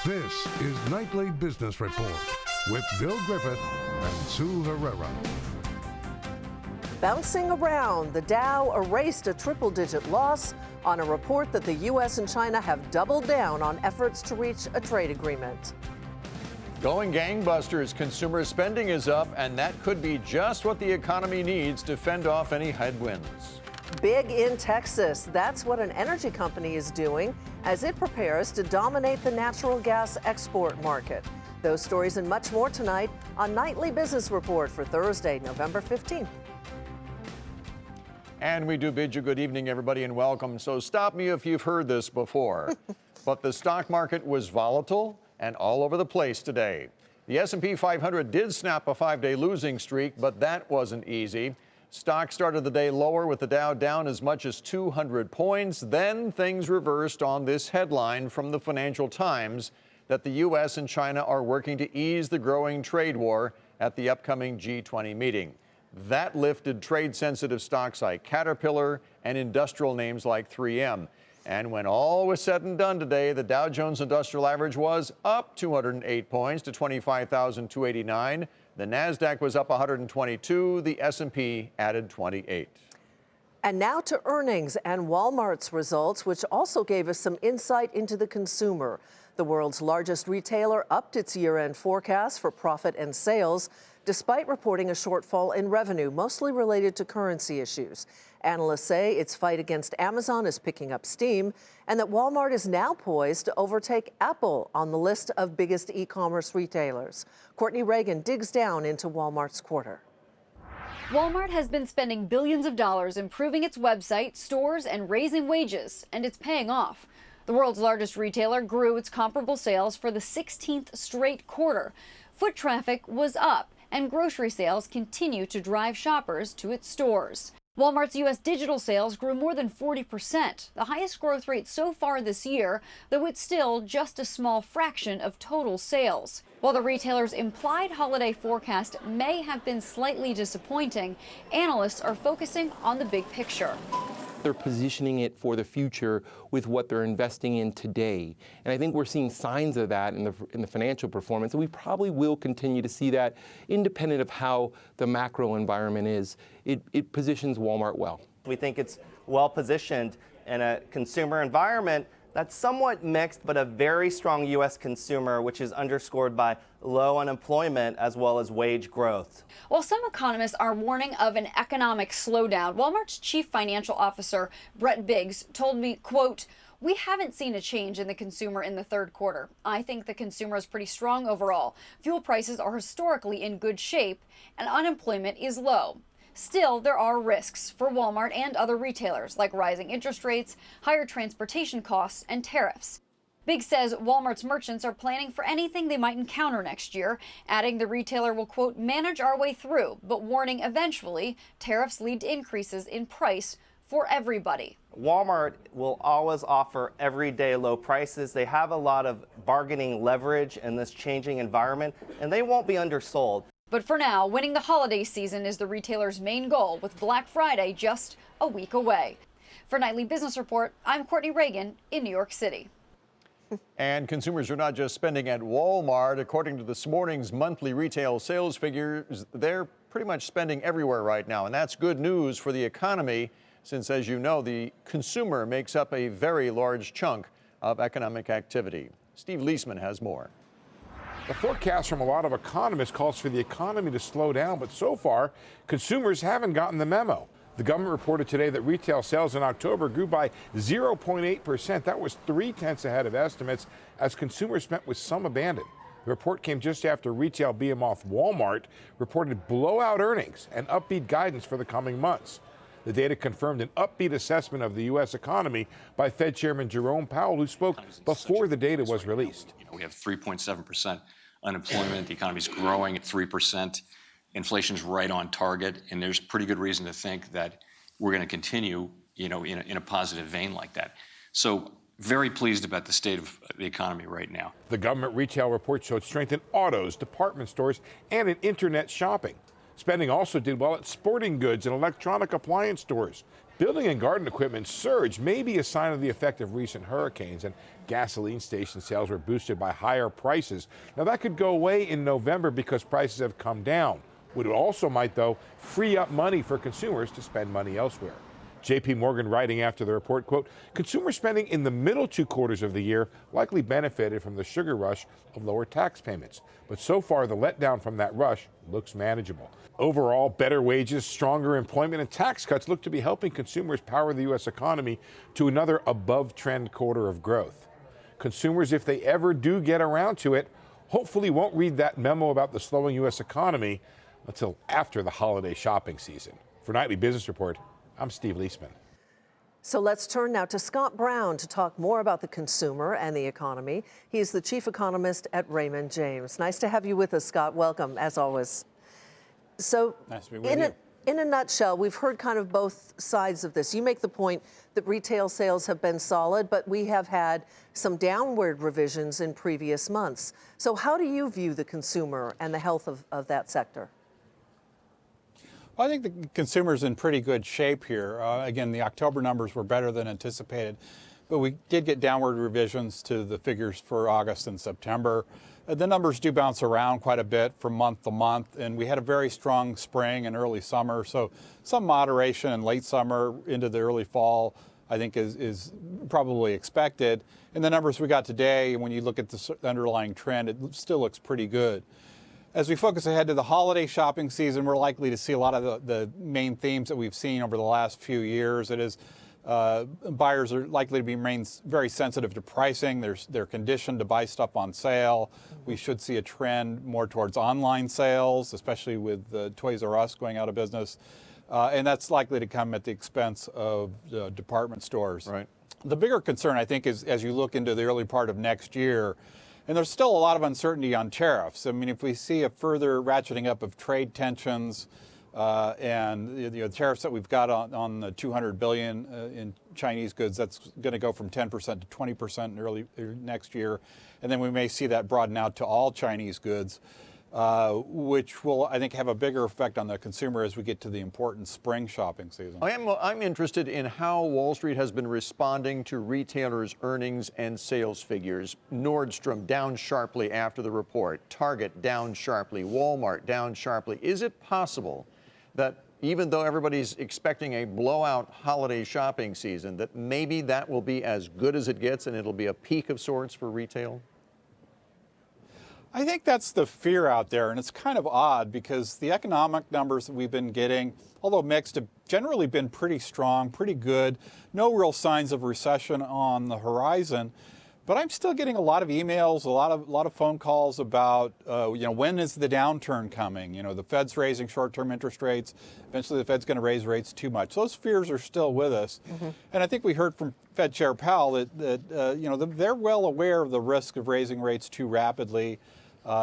This is Nightly Business Report with Bill Griffith and Sue Herrera. Bouncing around, the Dow erased a triple-digit loss on a report that the U.S. and China have doubled down on efforts to reach a trade agreement. Going gangbusters, consumer spending is up, and that could be just what the economy needs to fend off any headwinds. Big in Texas, that's what an energy company is doing as it prepares to dominate the natural gas export market. Those stories and much more tonight on Nightly Business Report for Thursday, November 15th. And we do bid you good evening, everybody, and welcome. So stop me if you've heard this before, but the stock market was volatile and all over the place today. The S&P 500 did snap a 5-day losing streak, but that wasn't easy. Stocks started the day lower with the Dow down as much as 200 points. Then things reversed on this headline from the Financial Times that the U.S. and China are working to ease the growing trade war at the upcoming G20 meeting. That lifted trade-sensitive stocks like Caterpillar and industrial names like 3M. And when all was said and done today, the Dow Jones Industrial Average was up 208 points to 25,289. The Nasdaq was up 122. The S&P added 28. And now to earnings and Walmart's results, which also gave us some insight into the consumer. The world's largest retailer upped its year-end forecast for profit and sales, despite reporting a shortfall in revenue, mostly related to currency issues. Analysts say its fight against Amazon is picking up steam and that Walmart is now poised to overtake Apple on the list of biggest e-commerce retailers. Courtney Reagan digs down into Walmart's quarter. Walmart has been spending billions of dollars improving its website, stores, and raising wages, and it's paying off. The world's largest retailer grew its comparable sales for the 16th straight quarter. Foot traffic was up, and grocery sales continue to drive shoppers to its stores. Walmart's U.S. digital sales grew more than 40%, the highest growth rate so far this year, though it's still just a small fraction of total sales. While the retailer's implied holiday forecast may have been slightly disappointing, analysts are focusing on the big picture. They're positioning it for the future with what they're investing in today. And I think we're seeing signs of that in the financial performance. And we probably will continue to see that independent of how the macro environment is. It positions Walmart well. We think it's well positioned in a consumer environment that's somewhat mixed, but a very strong U.S. consumer, which is underscored by low unemployment as well as wage growth. While some economists are warning of an economic slowdown, Walmart's chief financial officer, Brett Biggs, told me, quote, "We haven't seen a change in the consumer in the third quarter. I think the consumer is pretty strong overall. Fuel prices are historically in good shape, and unemployment is low. Still, there are risks for Walmart and other retailers, like rising interest rates, higher transportation costs, and tariffs." Biggs says Walmart's merchants are planning for anything they might encounter next year, adding the retailer will, quote, "manage our way through," but warning eventually tariffs lead to increases in price for everybody. Walmart will always offer everyday low prices. They have a lot of bargaining leverage in this changing environment, and they won't be undersold. But for now, winning the holiday season is the retailer's main goal, with Black Friday just a week away. For Nightly Business Report, I'm Courtney Reagan in New York City. And consumers are not just spending at Walmart. According to this morning's monthly retail sales figures, they're pretty much spending everywhere right now. And that's good news for the economy, since, as you know, the consumer makes up a very large chunk of economic activity. Steve Leisman has more. The forecast from a lot of economists calls for the economy to slow down, but so far, consumers haven't gotten the memo. The government reported today that retail sales in October grew by 0.8%. That was 0.3 ahead of estimates, as consumers spent with some abandon. The report came just after retail behemoth Walmart reported blowout earnings and upbeat guidance for the coming months. The data confirmed an upbeat assessment of the U.S. economy by Fed Chairman Jerome Powell, who spoke before the data was released. We have 3.7% unemployment. The economy's growing at 3%. Inflation's right on target, and there's pretty good reason to think that we're going to continue, in a positive vein like that. So very pleased about the state of the economy right now. The government retail report showed strength in autos, department stores, and in internet shopping. Spending also did well at sporting goods and electronic appliance stores. Building and garden equipment surge may be a sign of the effect of recent hurricanes, and gasoline station sales were boosted by higher prices. Now that could go away in November because prices have come down. What it also might, though, free up money for consumers to spend money elsewhere. J.P. Morgan writing after the report, quote, consumer spending in the middle 2 quarters of the year likely benefited from the sugar rush of lower tax payments. But so far, the letdown from that rush looks manageable. Overall, better wages, stronger employment, and tax cuts look to be helping consumers power the U.S. economy to another above-trend quarter of growth. Consumers, if they ever do get around to it, hopefully won't read that memo about the slowing U.S. economy until after the holiday shopping season. For Nightly Business Report, I'm Steve Leisman. So let's turn now to Scott Brown to talk more about the consumer and the economy. He's the chief economist at Raymond James. Nice to have you with us, Scott. Welcome, as always. So nice to be with you. In a nutshell, we've heard kind of both sides of this. You make the point that retail sales have been solid, but we have had some downward revisions in previous months. So how do you view the consumer and the health of that sector? Well, I think the consumer's in pretty good shape here. Again, the October numbers were better than anticipated, but we did get downward revisions to the figures for August and September. The numbers do bounce around quite a bit from month to month, and we had a very strong spring and early summer, so some moderation in late summer into the early fall, I think is probably expected. And the numbers we got today, when you look at the underlying trend, it still looks pretty good. As we focus ahead to the holiday shopping season, we're likely to see a lot of the main themes that we've seen over the last few years. It is buyers are likely to remain very sensitive to pricing. They're conditioned to buy stuff on sale. We should see a trend more towards online sales, especially with Toys R Us going out of business. And that's likely to come at the expense of department stores. Right. The bigger concern, I think, is as you look into the early part of next year, and there's still a lot of uncertainty on tariffs. I mean, if we see a further ratcheting up of trade tensions and the tariffs that we've got on the $200 billion in Chinese goods, that's going to go from 10% to 20% in early next year. And then we may see that broaden out to all Chinese goods, which will, I think, have a bigger effect on the consumer as we get to the important spring shopping season. I'm interested in how Wall Street has been responding to retailers' earnings and sales figures. Nordstrom down sharply after the report, Target down sharply, Walmart down sharply. Is it possible that even though everybody's expecting a blowout holiday shopping season, that maybe that will be as good as it gets and it'll be a peak of sorts for retail? I think that's the fear out there, and it's kind of odd because the economic numbers that we've been getting, although mixed, have generally been pretty strong, pretty good. No real signs of recession on the horizon, but I'm still getting a lot of emails, a lot of phone calls about, when is the downturn coming? The Fed's raising short-term interest rates. Eventually, the Fed's going to raise rates too much. Those fears are still with us, and I think we heard from Fed Chair Powell that they're well aware of the risk of raising rates too rapidly.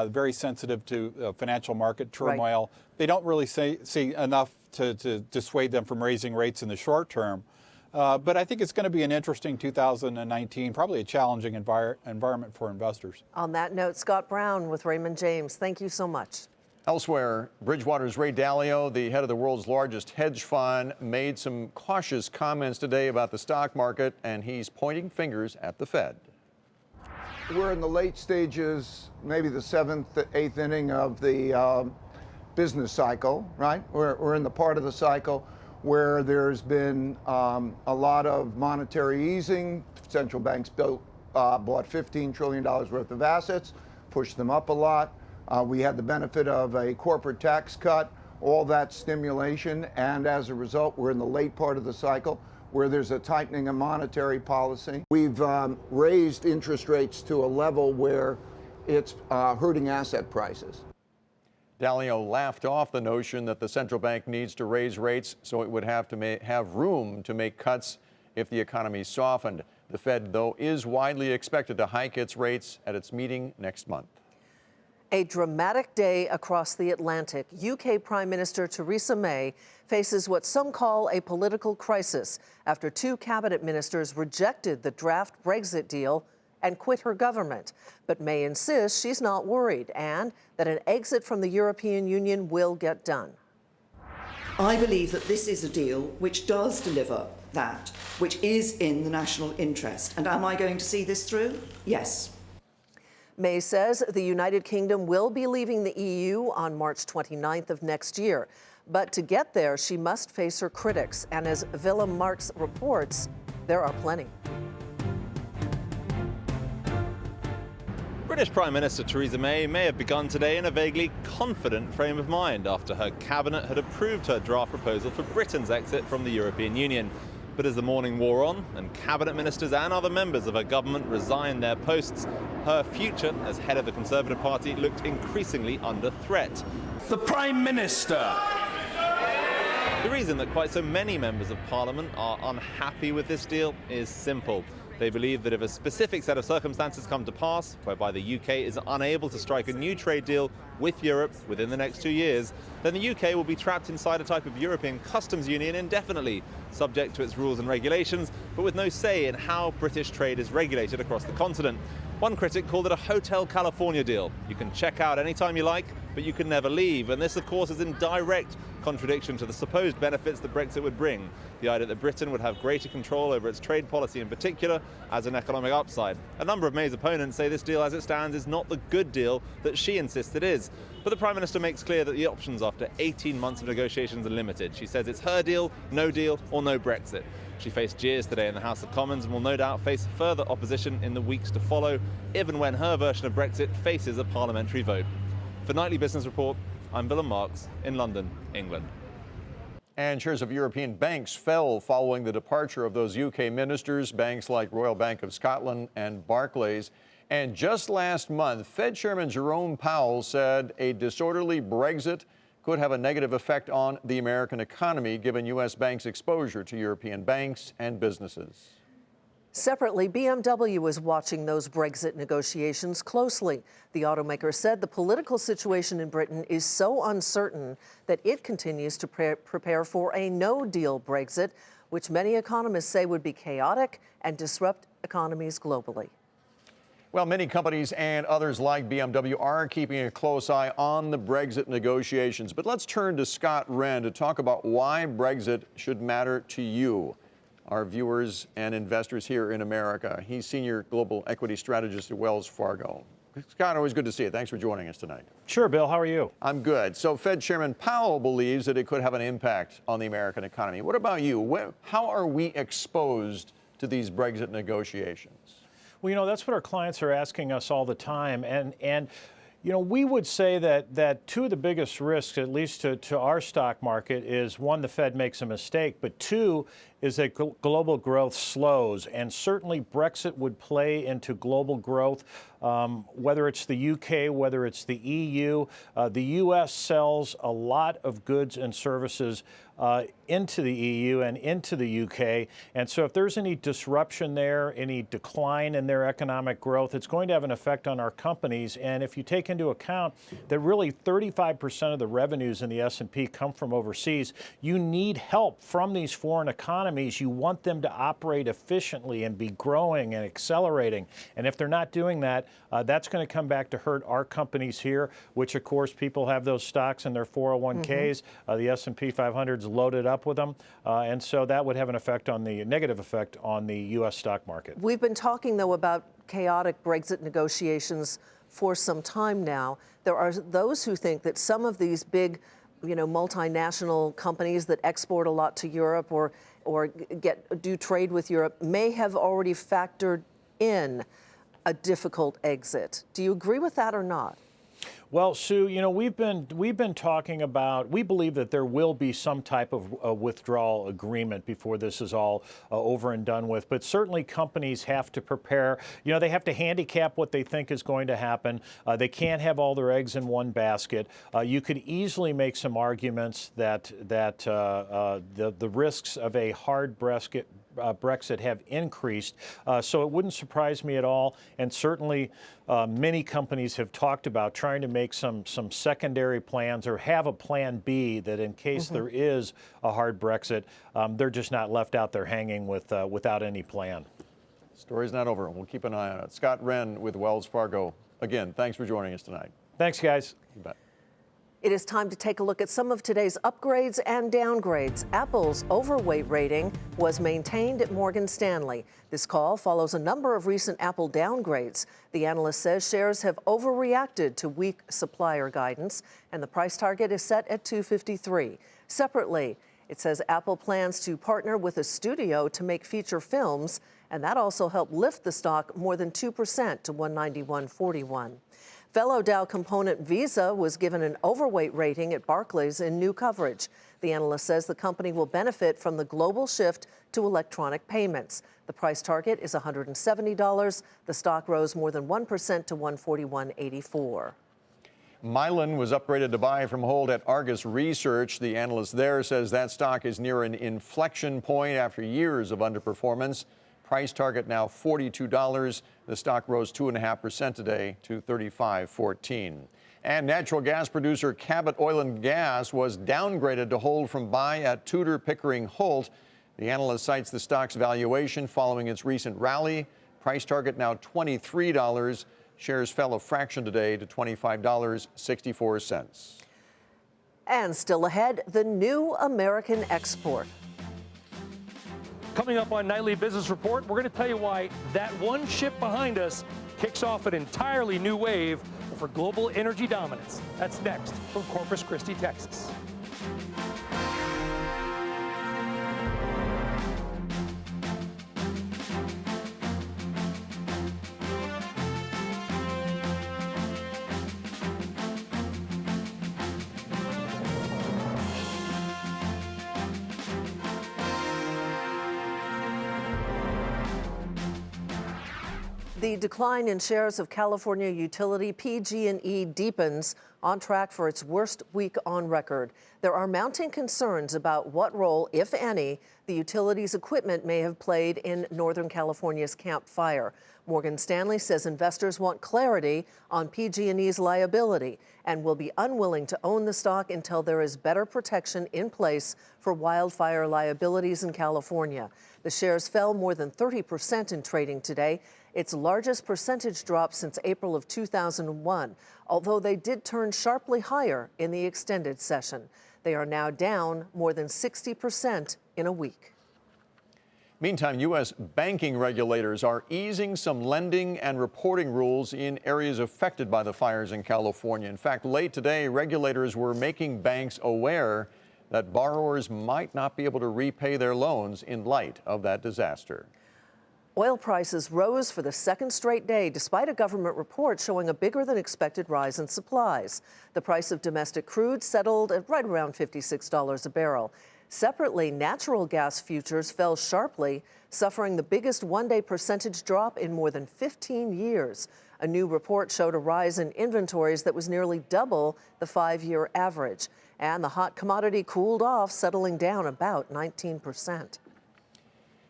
Very sensitive to financial market turmoil. Right. They don't really see enough to dissuade them from raising rates in the short term. But I think it's going to be an interesting 2019, probably a challenging environment for investors. On that note, Scott Brown with Raymond James, thank you so much. Elsewhere, Bridgewater's Ray Dalio, the head of the world's largest hedge fund, made some cautious comments today about the stock market, and he's pointing fingers at the Fed. We're in the late stages, maybe the 7th, 8th inning of the business cycle, right? We're in the part of the cycle where there's been a lot of monetary easing. Central banks bought $15 trillion worth of assets, pushed them up a lot. We had the benefit of a corporate tax cut, all that stimulation, and as a result, we're in the late part of the cycle where there's a tightening of monetary policy. We've raised interest rates to a level where it's hurting asset prices. Dalio laughed off the notion that the central bank needs to raise rates so it would have to have room to make cuts if the economy softened. The Fed, though, is widely expected to hike its rates at its meeting next month. A dramatic day across the Atlantic. UK Prime Minister Theresa May faces what some call a political crisis after 2 cabinet ministers rejected the draft Brexit deal and quit her government. But May insists she's not worried and that an exit from the European Union will get done. I believe that this is a deal which does deliver that, which is in the national interest. And am I going to see this through? Yes. May says the United Kingdom will be leaving the EU on March 29th of next year. But to get there, she must face her critics. And as Willem Marx reports, there are plenty. British Prime Minister Theresa May have begun today in a vaguely confident frame of mind after her cabinet had approved her draft proposal for Britain's exit from the European Union. But as the morning wore on and cabinet ministers and other members of her government resigned their posts, her future as head of the Conservative Party looked increasingly under threat. The Prime Minister. The reason that quite so many members of Parliament are unhappy with this deal is simple. They believe that if a specific set of circumstances come to pass, whereby the UK is unable to strike a new trade deal with Europe within the next 2 years, then the UK will be trapped inside a type of European customs union indefinitely, subject to its rules and regulations, but with no say in how British trade is regulated across the continent. One critic called it a Hotel California deal. You can check out anytime you like, but you can never leave. And this, of course, is in direct contradiction to the supposed benefits that Brexit would bring. The idea that Britain would have greater control over its trade policy in particular as an economic upside. A number of May's opponents say this deal as it stands is not the good deal that she insists it is. But the Prime Minister makes clear that the options after 18 months of negotiations are limited. She says it's her deal, or no Brexit. She faced jeers today in the House of Commons and will no doubt face further opposition in the weeks to follow, even when her version of Brexit faces a parliamentary vote. For Nightly Business Report, I'm Willem Marx in London, England. And shares of European banks fell following the departure of those UK ministers, banks like Royal Bank of Scotland and Barclays. And just last month, Fed Chairman Jerome Powell said a disorderly Brexit could have a negative effect on the American economy, given U.S. banks' exposure to European banks and businesses. Separately, BMW is watching those Brexit negotiations closely. The automaker said the political situation in Britain is so uncertain that it continues to prepare for a no-deal Brexit, which many economists say would be chaotic and disrupt economies globally. Well, many companies and others like BMW are keeping a close eye on the Brexit negotiations. But let's turn to Scott Wren to talk about why Brexit should matter to you, our viewers and investors here in America. He's Senior Global Equity Strategist at Wells Fargo. Scott, always good to see you. Thanks for joining us tonight. Sure, Bill. How are you? I'm good. So Fed Chairman Powell believes that it could have an impact on the American economy. What about you? How are we exposed to these Brexit negotiations? Well, you know, that's what our clients are asking us all the time. And you know, we would say that two of the biggest risks, at least to our stock market, is one, the Fed makes a mistake, but two, is that global growth slows. And certainly Brexit would play into global growth, whether it's the UK, whether it's the EU. The US sells a lot of goods and services into the EU and into the UK. And so if there's any disruption there, any decline in their economic growth, it's going to have an effect on our companies. And if you take into account that really 35% of the revenues in the S&P come from overseas, you need help from these foreign economies. You want them to operate efficiently and be growing and accelerating. And if they're not doing that, that's going to come back to hurt our companies here, which of course people have those stocks in their 401ks. The S&P 500 is loaded up with them. And so that would have an effect on the negative effect on the U.S. stock market. We've been talking, though, about chaotic Brexit negotiations for some time now. There are those who think that some of these big, you know, multinational companies that export a lot to Europe or do trade with Europe may have already factored in a difficult exit. Do you agree with that or not? Well, Sue, you know, we've been talking about, we believe that there will be some type of withdrawal agreement before this is all over and done with. But certainly companies have to prepare. You know, they have to handicap what they think is going to happen. They can't have all their eggs in one basket. You could easily make some arguments that the risks of a hard Brexit have increased. So it wouldn't surprise me at all. And certainly many companies have talked about trying to make some secondary plans or have a plan B that in case there is a hard Brexit, they're just not left out there hanging without any plan. Story's not over. We'll keep an eye on it. Scott Wren with Wells Fargo. Again, thanks for joining us tonight. Thanks, guys. You bet. It is time to take a look at some of today's upgrades and downgrades. Apple's overweight rating was maintained at Morgan Stanley. This call follows a number of recent Apple downgrades. The analyst says shares have overreacted to weak supplier guidance, and the price target is set at $253. Separately, it says Apple plans to partner with a studio to make feature films, and that also helped lift the stock more than 2% to $191.41. Fellow Dow component Visa was given an overweight rating at Barclays in new coverage. The analyst says the company will benefit from the global shift to electronic payments. The price target is $170. The stock rose more than 1% to $141.84. Mylan was upgraded to buy from hold at Argus Research. The analyst there says that stock is near an inflection point after years of underperformance. Price target now $42. The stock rose 2.5% today to $35.14. And natural gas producer Cabot Oil and Gas was downgraded to hold from buy at Tudor Pickering Holt. The analyst cites the stock's valuation following its recent rally. Price target now $23. Shares fell a fraction today to $25.64. And still ahead, the new American export. Coming up on Nightly Business Report, we're going to tell you why that one ship behind us kicks off an entirely new wave for global energy dominance. That's next from Corpus Christi, Texas. The decline in shares of California utility PG&E deepens, on track for its worst week on record. There are mounting concerns about what role, if any, the utility's equipment may have played in Northern California's Camp Fire. Morgan Stanley says investors want clarity on PG&E's liability and will be unwilling to own the stock until there is better protection in place for wildfire liabilities in California. The shares fell more than 30% in trading today, its largest percentage drop since April of 2001, although they did turn sharply higher in the extended session. They are now down more than 60% in a week. Meantime, U.S. banking regulators are easing some lending and reporting rules in areas affected by the fires in California. In fact, late today, regulators were making banks aware that borrowers might not be able to repay their loans in light of that disaster. Oil prices rose for the second straight day, despite a government report showing a bigger than expected rise in supplies. The price of domestic crude settled at right around $56 a barrel. Separately, natural gas futures fell sharply, suffering the biggest one-day percentage drop in more than 15 years. A new report showed a rise in inventories that was nearly double the 5-year average. And the hot commodity cooled off, settling down about 19%.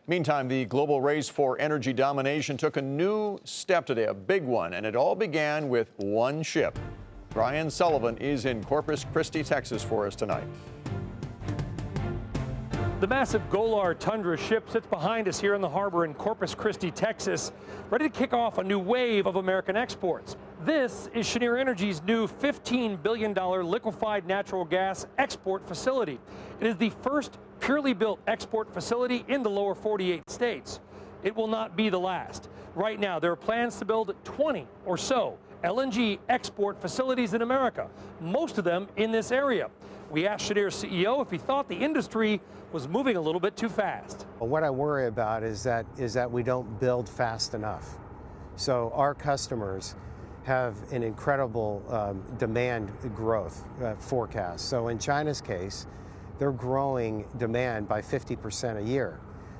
Meantime, the global race for energy domination took a new step today, a big one, and it all began with one ship. Brian Sullivan is in Corpus Christi, Texas for us tonight. The massive Golar Tundra ship sits behind us here in the harbor in Corpus Christi, Texas, ready to kick off a new wave of American exports. This is Cheniere Energy's new $15 billion liquefied natural gas export facility. It is the first purely built export facility in the lower 48 states. It will not be the last. Right now, there are plans to build 20 or so LNG export facilities in America, most of them in this area. We asked Cheniere's CEO if he thought the industry was moving a little bit too fast. Well, what I worry about is that we don't build fast enough. So our customers have an incredible demand growth forecast. So in China's case, they're growing demand by 50% a year.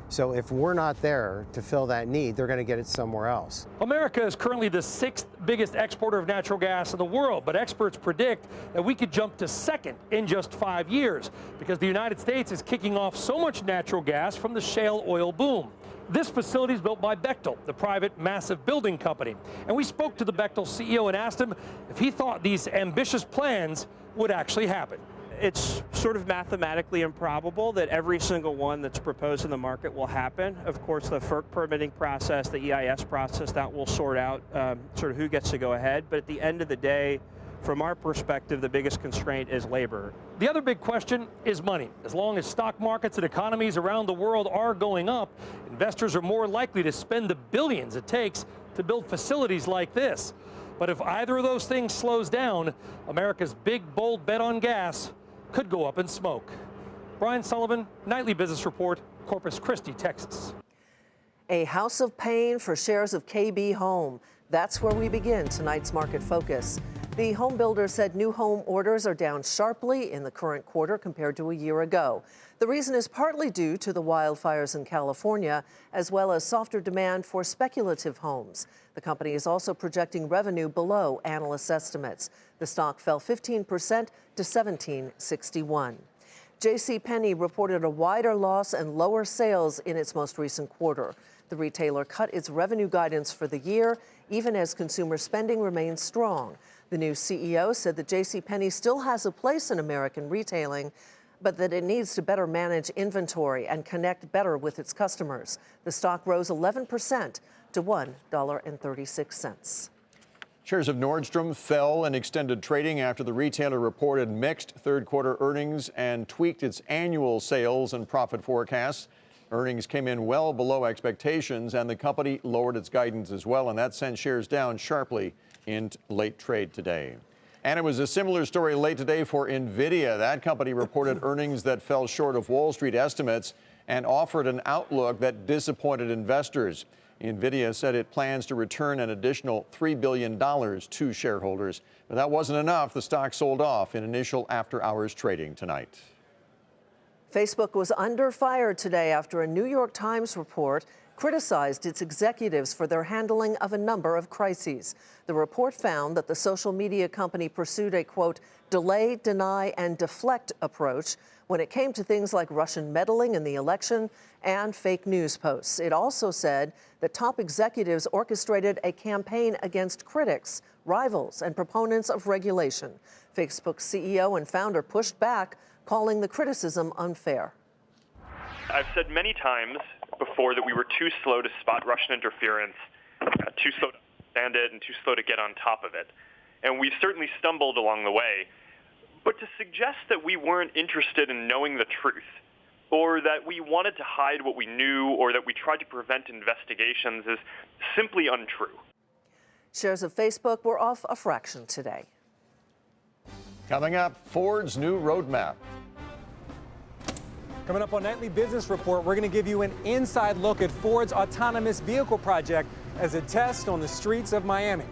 So if we're not there to fill that need, they're going to get it somewhere else. America is currently the 6th biggest exporter of natural gas in the world, but experts predict that we could jump to 2nd in just 5 years because the United States is kicking off so much natural gas from the shale oil boom. This facility is built by Bechtel, the private massive building company. And we spoke to the Bechtel CEO and asked him if he thought these ambitious plans would actually happen. It's sort of mathematically improbable that every single one that's proposed in the market will happen. Of course, the FERC permitting process, the EIS process, that will sort out sort of who gets to go ahead. But at the end of the day, From our perspective, the biggest constraint is labor. The other big question is money. As long as stock markets and economies around the world are going up, investors are more likely to spend the billions it takes to build facilities like this. But if either of those things slows down, America's big, bold bet on gas could go up in smoke. Brian Sullivan, Nightly Business Report, Corpus Christi, Texas. A house of pain for shares of KB Home. That's where we begin tonight's market focus. The home builder said new home orders are down sharply in the current quarter compared to a year ago. The reason is partly due to the wildfires in California, as well as softer demand for speculative homes. The company is also projecting revenue below analysts' estimates. The stock fell 15% to $17.61. JCPenney reported a wider loss and lower sales in its most recent quarter. The retailer cut its revenue guidance for the year, even as consumer spending remains strong. The new CEO said that JCPenney still has a place in American retailing, but that it needs to better manage inventory and connect better with its customers. The stock rose 11% to $1.36. Shares of Nordstrom fell in extended trading after the retailer reported mixed third-quarter earnings and tweaked its annual sales and profit forecasts. Earnings came in well below expectations, and the company lowered its guidance as well, and that sent shares down sharply in late trade today. And it was a similar story late today for NVIDIA. That company reported earnings that fell short of Wall Street estimates and offered an outlook that disappointed investors. NVIDIA said it plans to return an additional $3 billion to shareholders. But that wasn't enough. The stock sold off in initial after-hours trading tonight. Facebook was under fire today after a New York Times report criticized its executives for their handling of a number of crises. The report found that the social media company pursued a, quote, delay, deny, and deflect approach when it came to things like Russian meddling in the election and fake news posts. It also said that top executives orchestrated a campaign against critics, rivals, and proponents of regulation. Facebook's CEO and founder pushed back, calling the criticism unfair. I've said many times before that we were too slow to spot Russian interference, too slow to understand it, and too slow to get on top of it. And we've certainly stumbled along the way. But to suggest that we weren't interested in knowing the truth, or that we wanted to hide what we knew, or that we tried to prevent investigations is simply untrue. Shares of Facebook were off a fraction today. Coming up, Ford's new roadmap. Coming up on Nightly Business Report, we're going to give you an inside look at Ford's autonomous vehicle project as a test on the streets of Miami.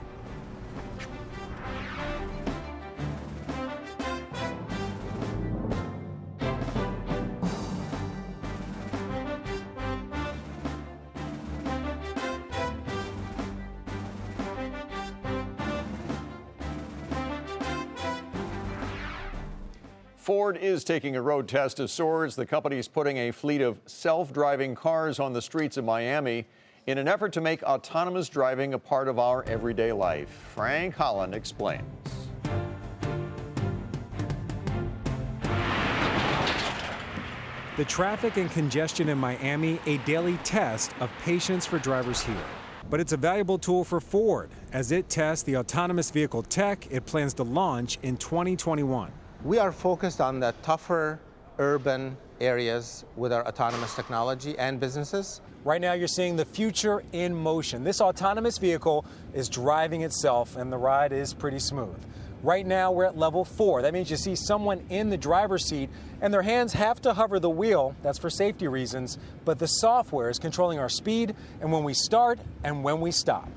Ford is taking a road test of sorts. The company is putting a fleet of self-driving cars on the streets of Miami in an effort to make autonomous driving a part of our everyday life. Frank Holland explains. The traffic and congestion in Miami, a daily test of patience for drivers here. But it's a valuable tool for Ford as it tests the autonomous vehicle tech it plans to launch in 2021. We are focused on the tougher urban areas with our autonomous technology and businesses. Right now you're seeing the future in motion. This autonomous vehicle is driving itself and the ride is pretty smooth. Right now we're at level 4. That means you see someone in the driver's seat and their hands have to hover the wheel. That's for safety reasons, but the software is controlling our speed and when we start and when we stop.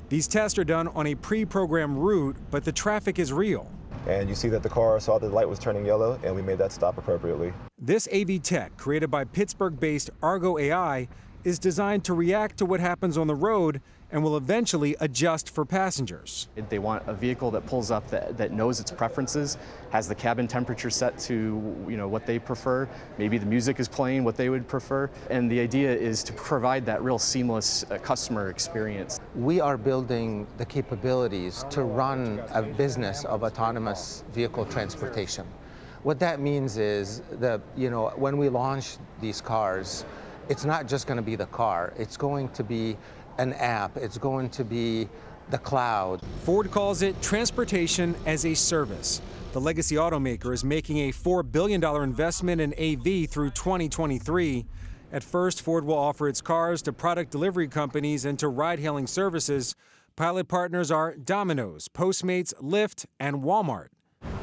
These tests are done on a pre-programmed route, but the traffic is real. And you see that the car saw the light was turning yellow, and we made that stop appropriately. This AV tech, created by Pittsburgh-based Argo AI, is designed to react to what happens on the road and will eventually adjust for passengers. They want a vehicle that pulls up that knows its preferences, has the cabin temperature set to what they prefer. Maybe the music is playing what they would prefer. And the idea is to provide that real seamless customer experience. We are building the capabilities to run a business of autonomous vehicle transportation. What that means is that, when we launch these cars, it's not just going to be the car. It's going to be an app. It's going to be the cloud. Ford calls it transportation as a service. The legacy automaker is making a $4 billion investment in AV through 2023. At first, Ford will offer its cars to product delivery companies and to ride-hailing services. Pilot partners are Domino's, Postmates, Lyft, and Walmart.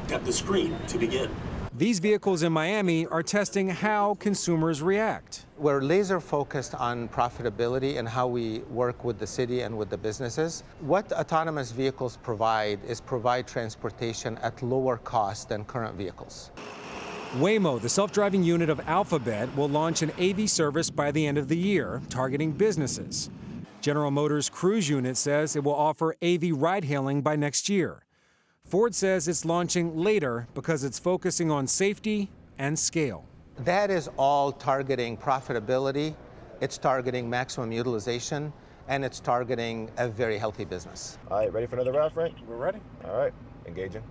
Tap the screen to begin. These vehicles in Miami are testing how consumers react. We're laser focused on profitability and how we work with the city and with the businesses. What autonomous vehicles provide transportation at lower cost than current vehicles. Waymo, the self-driving unit of Alphabet, will launch an AV service by the end of the year, targeting businesses. General Motors' Cruise unit says it will offer AV ride-hailing by next year. Ford says it's launching later because it's focusing on safety and scale. That is all targeting profitability, it's targeting maximum utilization, and it's targeting a very healthy business. All right, ready for another round, Frank? We're ready. All right, engaging.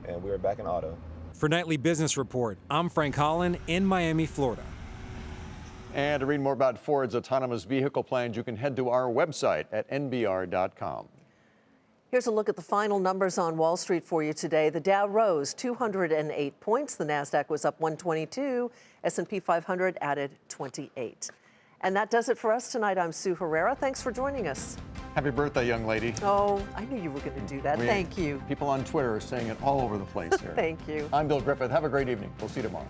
And we are back in auto. For Nightly Business Report, I'm Frank Holland in Miami, Florida. And to read more about Ford's autonomous vehicle plans, you can head to our website at nbr.com. Here's a look at the final numbers on Wall Street for you today. The Dow rose 208 points. The Nasdaq was up 122. S&P 500 added 28. And that does it for us tonight. I'm Sue Herrera. Thanks for joining us. Happy birthday, young lady. Oh, I knew you were going to do that. Thank you. People on Twitter are saying it all over the place here. Thank you. I'm Bill Griffith. Have a great evening. We'll see you tomorrow.